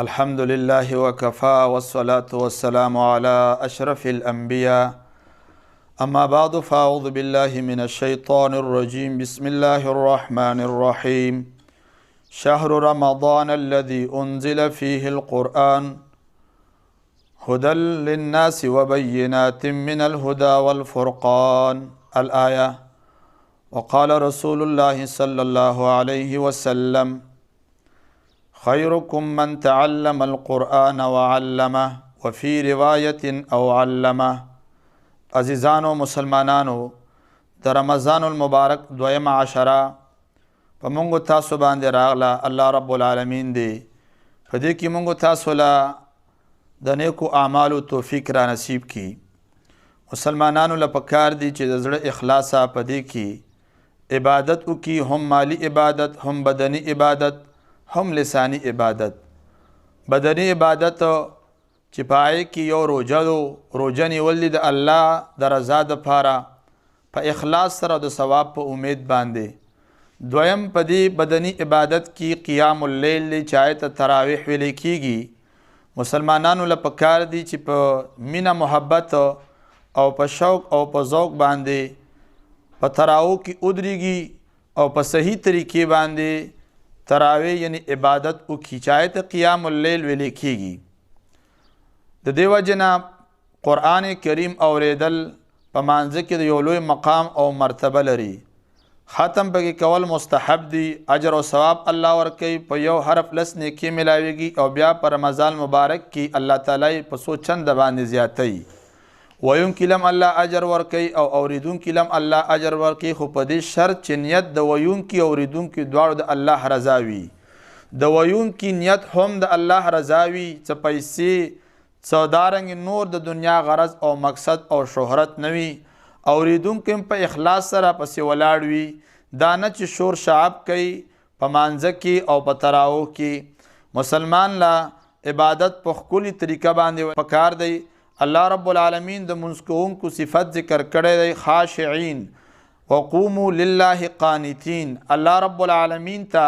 الحمد لله وكفى والصلاة والسلام على أشرف الأنبياء أما بعد فأعوذ بالله من الشيطان الرجيم بسم الله الرحمن الرحيم شهر رمضان الذي أنزل فيه القرآن هدى للناس وبينات من الهدى والفرقان الآية وقال رسول الله صلى الله عليه وسلم خيركم من تعلم القرآن وعلمه وفي رواية أو علمه. عزیزانو مسلمانانو د رمضان المبارک دویمې عشره په مونږ تاسو باندې راغله. الله رب العالمین دی په دې کې مونږ تاسو له د نیکو اعمالو توفیق را نصیب کی. مسلمانانو له پکار دی چې د زړه اخلاصه په دې کې عبادت وکي، هم مالی عبادت، هم بدنی عبادت، هم لسانی عبادت. بدنی عبادت چې پای کې یو روژه نیول د الله د رضا دپاره په اخلاص سره د ثواب په امید باندې. دویم په دې بدنی عبادت کې قیام اللیل دی چې هغې ته تراویح ویلی کیږي. مسلمانانو له پکار دی چې په مینه محبت او په شوق او په ذوق باندې په تراو کې ودرېږي او په صحیح طریقې باندې تراویح یعنی عبادت وکړي چې هغې ته قیام اللیل ویلی کیږي. د دې وجې نه قرآن کریم اوریدل په مانځه کې د یو لوی مقام او مرتبه لري. ختم پکې کول مستحب دی، اجر او ثواب الله ورکوي، په یو حرف لس نیکي ملاویږي او بیا په رمضان مبارک کې الله تعالی په څو چنده باندې زیاتوي. ویونکي لم الله اجر ورکوي او اوریدونکي لم الله اجر ورکوي، خو په دې شرط چې نیت د ویونکي او اوریدونکي دواړو د الله رضا وي. د ویونکي نیت هم د الله رضا وي، څه پیسې څه دارنګې نور د دنیا غرض او مقصد او شهرت نه وي. اوریدونکي هم په اخلاص سره پسې ولاړ وي، دا نه چې شور شعب کوي په مانځه کې او په تراویح کې. مسلمان له عبادت په ښکلي طریقه باندې پکار دی. الله رب العالمین د منځ کوونکو صفت ذکر کړی دی، خاشعین وقوموا لله قانتین. الله رب العالمین ته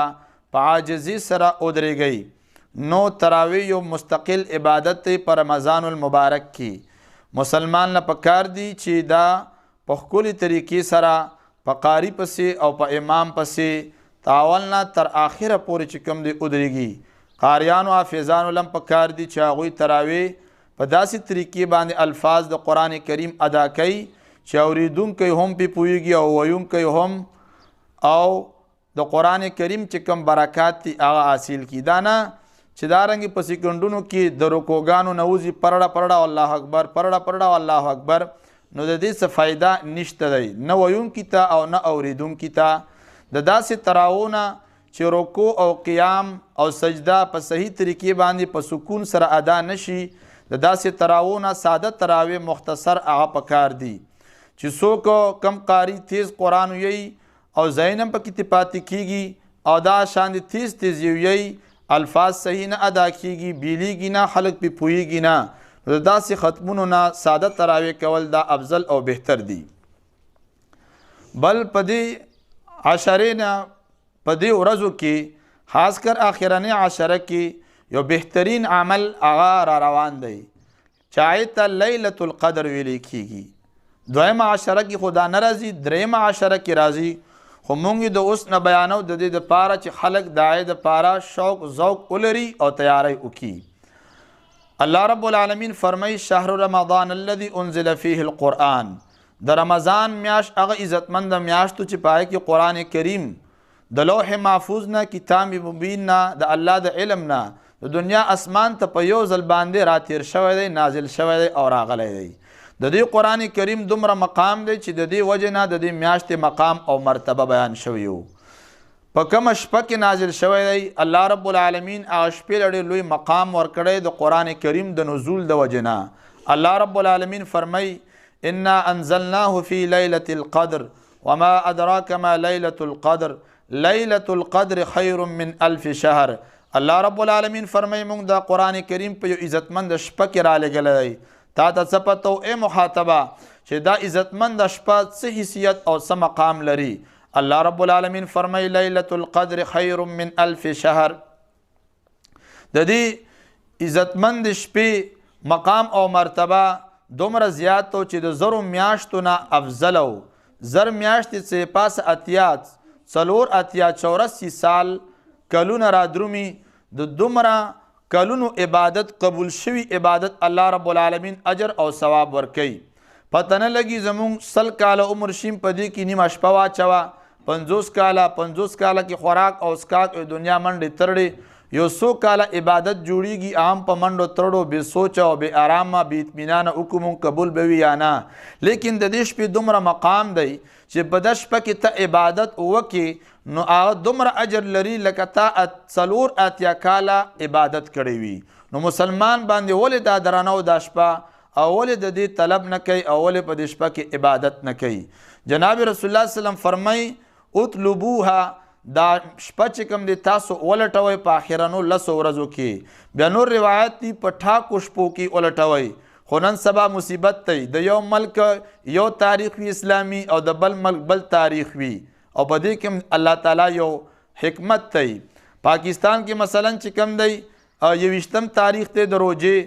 په عاجزي سره ودرېږئ. نو تراویح یو مستقل عبادت دی په رمضان المبارک کې. مسلمان له پکار دی چې دا په ښکلي طریقې سره په قاری پسې او په امام پسې تاول نه تر آخره پورې چې کوم دی ودرېږي. قاریانو حافظانو لم پکار دی چې هغوی تراویح په داسې طریقې باندې الفاظ د قرآن کریم ادا کوي چې اوریدونکی هم پې پوهېږي او ویونکی هم، او د قرآن کریم چې کوم برکات دي هغه حاصل کړي. دا نه چې دارنګې په سیکنډونو کې د رکوګانو نه وځي پرړه پرړه الله اکبر، پرړه پرړه الله اکبر، نو د دې څه فایده نشته دی، نه ویونکي ته او نه اوریدونکي ته. د داسې تراوونه چې رکوع او قیام او سجده په صحیح طریقې باندې په سکون سره ادا نشي، د داسې تراوونه ساده تراویح مختصر هغه پکار دي چې څوک کم قاری تیز قرآن ویي او ذهن هم پکې پاتې کیږي او دا شاندې تیز تیز ویي، الفاظ صحیح نه ادا کیږي، بیلیږي نه، خلک پې پوهېږي نه. د داسې ختمونو نه ساده تراویح کول دا افضل او بهتر دي. بل په دې عشرې نه په دې ورځو کې خاص کر آخرنۍ عشره کې یو بهترین عمل هغه را روان دی چې هغې ته لیلة القدر ویلی کیږي. دویمه عشره کې خو دا نه راځي، دریمه عشره کې راځي، خو مونږ د اوس نه بیانو د دې دپاره چې خلک د هغې دپاره شوق ذوق ولري او تیاری وکړي. الله رب العالمین فرمایي شهر رمضان الذي انزل فيه القرآن. د رمضان میاشت هغه عزتمند میاشتو چې په هغې کې قرآن کریم د لوح محفوظ نه، کتاب مبین نه، د الله د علم نه د دنیا اسمان ته په یو ځل باندې راتیر شوی دی، نازل شوی دی او راغلی دی. د دې قرآن کریم دومره مقام دی چې د دې وجې نه د دې میاشتې مقام او مرتبه بیان شوی و. په کومه شپه کې نازل شوی دی، الله رب العالمین هغه شپې له ډېر لوی مقام ورکړی د قرآن کریم د نزول د وجې نه. الله رب العالمین فرمایي انا انزلناه فی لیلة القدر وما ادراک ما لیلة القدر لیلة القدر خیر من الف شهر. الله رب العالمین فرمایي موږ د قرآن کریم په یو عزتمند شپه کې رالیږلی دی. تا ته څه پته و ای مخاطبه چې دا عزتمند شپه څه حیثیت او څه مقام لري؟ الله رب العالمین فرمایي لیلة القدر خیر من الف شهر. د دې عزتمند شپې مقام او مرتبه دومره زیات و چې د زرو میاشتو نه افضل و. زر میاشتې څه پاس اتیا څلور اتیا 84 سال کلونه را درومي. د دومره کلونو عبادت قبول شوی عبادت الله رب العالمین اجر او ثواب ورکوي. پته نه لګي زمونږ 100 کاله عمر شیم په دې کې نیمه شپه واچوه، 50 کاله کې خوراک او اسکاک دنیا منډې ترړې، یو 100 کاله عبادت جوړیږي عام په منډو ترړو بې سوچه او بې ارامه بې اطمینانه وکړو قبول به وي یا نه. لیکن د دې شپې دومره مقام دی چې په دې شپه کې ته عبادت وکړې نو هغه دومره اجر لري لکه تا 4 اتیا کاله عبادت کړی وي. نو مسلمان باندې ولې دا درانه او دا شپه او ولې د دې طلب نه کوي او ولې په دې شپه کې عبادت نه کوي؟ جناب رسول الله صلی الله علیه وسلم فرمایي اطلبوها، دا شپه چې کوم دی تاسو ولټوئ په آخرنو 10 ورځو کې. بیا نور روایت دي په ټاکو شپو کې ولټوئ. خو نن سبا مصیبت دی، د یو ملک یو تاریخ وي اسلامي او د بل ملک بل تاریخ وي، او په دې کې الله تعالی یو حکمت دی. پاکستان کې مثلا چې کوم دی 21م تاریخ دی د روزې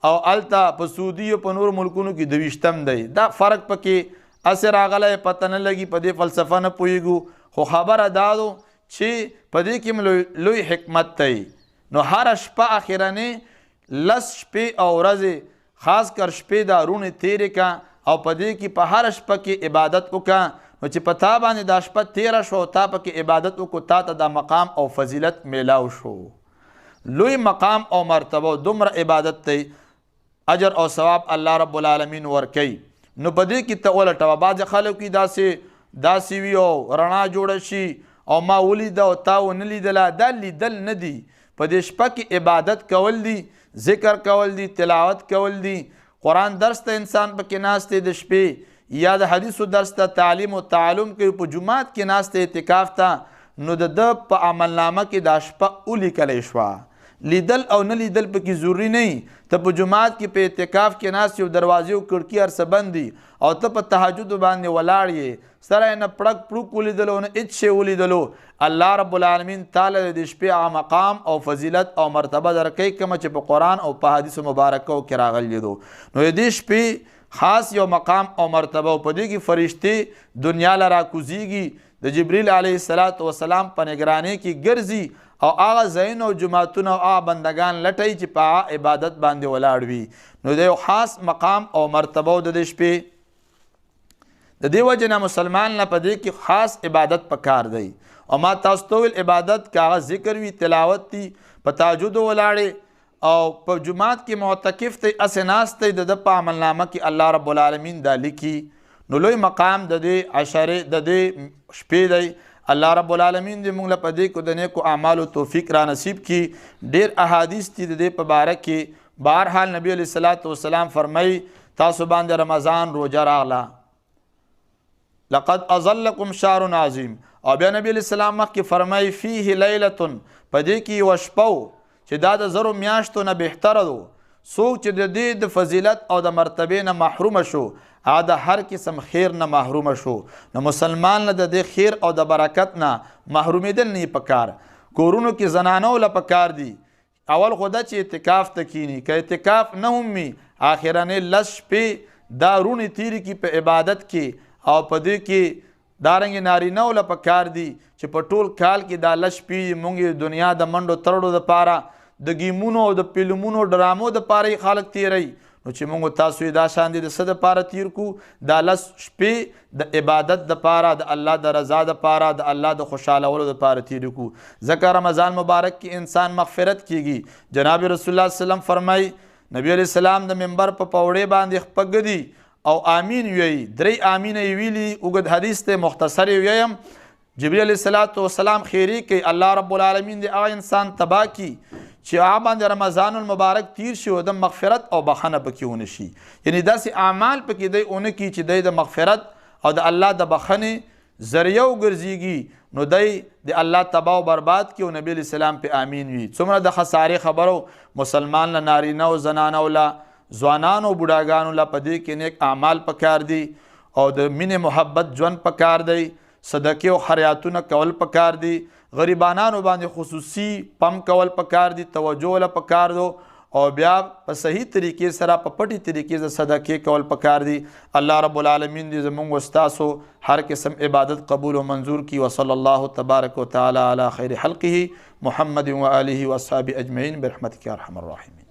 او الته په سعودي او په نور ملکونو کې 22م دی. دا فرق پکې اسې راغلی پته نه لګي، په دې فلسفه نه پوهېږو، خو خبره دا ده چې په دې کې لوی حکمت دی. نو هره شپه اخرنې 10 شپې او ورځې خاص کر شپې دا رونې تیرې کا او په دې کې په هره شپه کې عبادت وکړه. نو چې په تا باندې دا شپه تیره شو تا پکې عبادت وکړو تا ته دا مقام او فضیلت میلاو شو. لوی مقام او مرتبه دومره عبادت دی اجر او ثواب الله رب العالمین ورکوي. نو په دې کې ته ولټوه. بعضې خلک کې داسې وي او رڼا جوړه شي او ما ولیده او تا ونه لیدله، دا لیدل نه دي. په دې شپه کې عبادت کول دي، ذکر کول دي، تلاوت کول دي، قرآن درس ته انسان پکې ناست دی د شپې، یا د حدیثو درس ته تعلیم او تعلم کوي، په جماعت کې ناست اعتکاف ته، نو د ده په عملنامه کې دا شپه ولیکلی شوه. لیدل او نه لیدل پکې ضروري نه. ته په جماعت کې په اعتکاف کې ناست یو دروازې او کړکۍ هر څه بند دي او ته په تهجد باندې ولاړ یې، سره یې نه پړک پړوک ولیدلو نه هېڅ شی ولیدلو، الله رب العالمین تعالی د دې شپې هغه مقام او فضیلت او مرتبه درکوي کومه چې په قرآن او په حدیثو مبارکو کې راغلي دو. نو د دې شپې خاص یو مقام او مرتبه، په دې کې فرشتې دنیا له راکوزیږي، د جبریل علیه السلام په نگرانی کې ګرځي او هغه ځایونه او جماعتونه او هغه بندگان لټوي چې په هغه عبادت باندې ولاړ وي. نو د یو خاص مقام او مرتبه د دې شپې د دې وجې نه مسلمان نه په دې کې خاص عبادت پکار دی. او ما تاسو ته ویل عبادت که هغه ذکر وي، تلاوت دي، په تهجد ولاړې او په جماعت کې معتکف دی، اسې ناست دی، د ده په عملنامه کې الله رب العالمین دا لیکي. نو لوی مقام د دې عشرې د دې شپې دی. الله رب العالمین دې موږ له په دې کو د نیکو اعمالو توفیق را نصیب کړي. ډېر احادیث دي د دې په باره کې. بهرحال نبی علیه الصلاة والسلام فرمایي تاسو باندې رمضان روژه راغله، لقد اظلکم شهر عظیم. او بیا نبی علیه السلام مخکې فرمایي فیه لیلة، په دې کې یوه شپه و چې دا د 1000 میاشتو نه بهتره ده. څوک چې د دې د فضیلت او د مرتبې نه محرومه شو هغه د هر قسم خیر نه محرومه شو. نو مسلمان نه د دې خیر او د برکت نه محرومېدل نه پکار. کورونو کې زنانو له پکار دي اول خو دا چې اعتکاف ته کینی، که اعتکاف نه هم وي آخرنې 10 شپې دا رونې تیرې کړي په عبادت کې. او په دې کې دارنګې نارینه له پکار دي چې په ټول کال کې دا 10 شپې موږ دنیا د منډو ترړو دپاره د ګیمونو او د فلمونو ډرامو دپاره خلک تیروي. نو چې موږ تاسو دا شان دي د څه دپاره تیر کو؟ دا 10 شپې د عبادت دپاره، د الله د رضا دپاره، د الله د خوشحالولو دپاره تیر کو. ځکه رمضان مبارک کې انسان مغفرت کیږي. جناب رسول الله صلی الله علیه وسلم فرمایي نبی علیه السلام د منبر په پوړې باندې خپګدي او آمین ویي، 3 آمین یې ویلي. اوږد حدیث ته مختصر یې ویم. جبریل علیه السلام خیری کوي الله رب العالمین دې هغه انسان تباه کړي چې هغه باندې رمضان المبارک تیر شي او د مغفرت او بخښنه پکې ونه شي. یعنی داسې اعمال پکې دی ونه کړي چې دی د مغفرت او د الله د بخښنې ذریعه وګرځېږي. نو دی د الله تباه او برباد کړي او نبی علیه السلام پې آمین وي. څومره د خسارې خبرو مسلمان له نارینه او زنانه له ځوانانو او بوډاګانو له په دې کې نیک اعمال پکار دي او د مینې محبت ژوند پکار دی. صدقې او خیراتونه کول پکار دي. غریبانانو باندې خصوصي پم کول پکار دي، توجه له پکار دو. او بیا په صحیح طریقې سره په پټي طریقې د صدقې کول پکار دي. الله رب العالمین دې زمونږ وستاسو هر قسم عبادت قبول و منظور کی. وصلی الله تبارک و تعالی علی خیر خلقه محمد و آله و اصحابه اجمعین برحمتک یا ارحم الراحمین.